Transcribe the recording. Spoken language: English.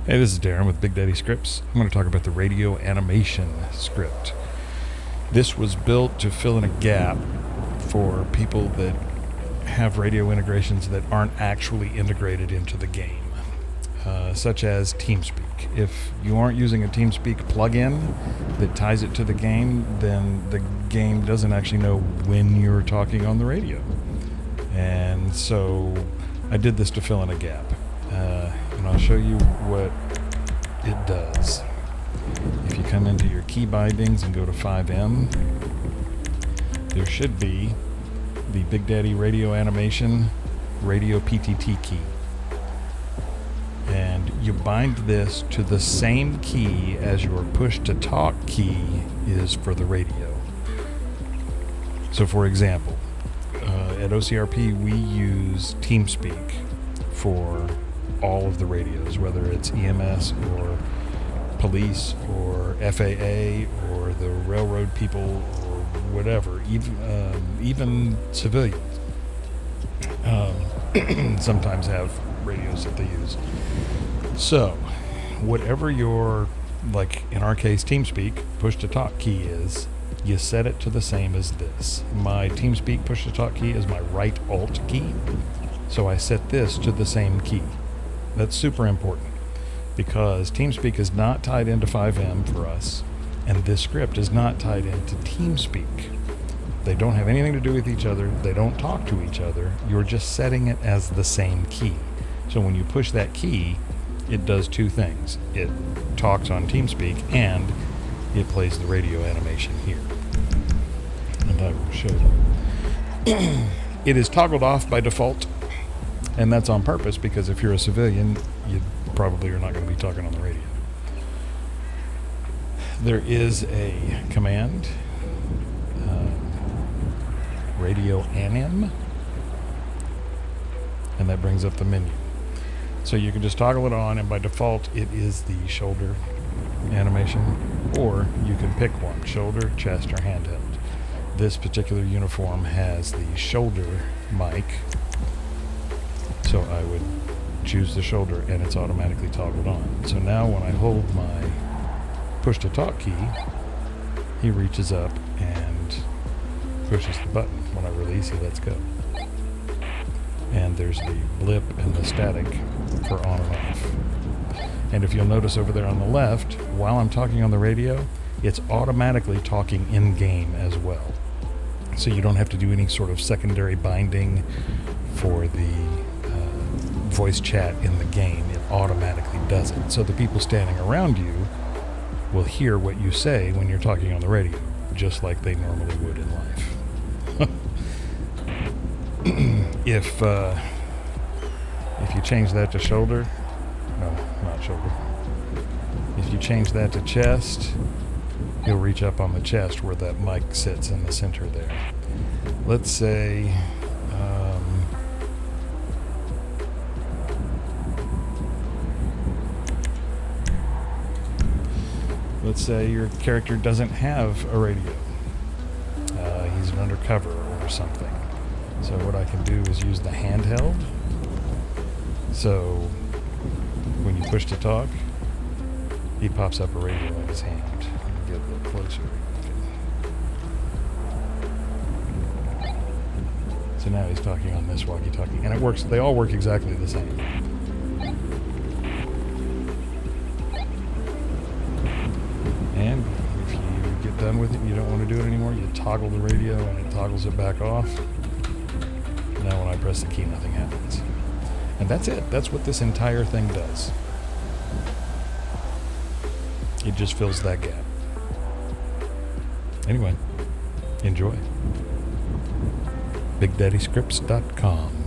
Hey, this is Darren with Big Daddy Scripts. I'm going to talk about the radio animation script. This was built to fill in a gap for people that have radio integrations that aren't actually integrated into the game, such as TeamSpeak. If you aren't using a TeamSpeak plugin that ties it to the game, then the game doesn't actually know when you're talking on the radio. And so I did this to fill in a gap. And I'll show you what it does. If you come into your key bindings and go to FiveM, there should be the Big Daddy Radio Animation Radio PTT key. And you bind this to the same key as your push-to-talk key is for the radio. So for example, at OCRP we use TeamSpeak for all of the radios, whether it's EMS or police or FAA or the railroad people or whatever, even civilians sometimes have radios that they use. So whatever your, like in our case TeamSpeak push-to-talk key is, you set it to the same as this. My TeamSpeak push-to-talk key is my right alt key, so I set this to the same key. That's super important because TeamSpeak is not tied into FiveM for us, and this script is not tied into TeamSpeak. They don't have anything to do with each other. They don't talk to each other. You're just setting it as the same key. So when you push that key, it does two things. It talks on TeamSpeak and it plays the radio animation here. And I will show you. It is toggled off by default. And that's on purpose because if you're a civilian, you probably are not going to be talking on the radio. There is a command, radio anim, and that brings up the menu. So you can just toggle it on, and by default it is the shoulder animation, or you can pick one, shoulder, chest, or handheld. This particular uniform has the shoulder mic, so I would choose the shoulder and it's automatically toggled on. So now when I hold my push to talk key, he reaches up and pushes the button. When I release, he lets go. And there's the blip and the static for on and off. And if you'll notice over there on the left, while I'm talking on the radio, it's automatically talking in game as well. So you don't have to do any sort of secondary binding for the voice chat in the game. It automatically does it. So the people standing around you will hear what you say when you're talking on the radio, just like they normally would in life. If you change that to shoulder, no, not shoulder. If you change that to chest, you'll reach up on the chest where that mic sits in the center there. Let's say your character doesn't have a radio. He's an undercover or something. So what I can do is use the handheld. So when you push to talk, he pops up a radio in his hand. Let me get a little closer. So now he's talking on this walkie-talkie, and it works. They all work exactly the same. And if you get done with it and you don't want to do it anymore, you toggle the radio and it toggles it back off. Now when I press the key, nothing happens. And that's it. That's what this entire thing does. It just fills that gap. Anyway, enjoy. BigDaddyScripts.com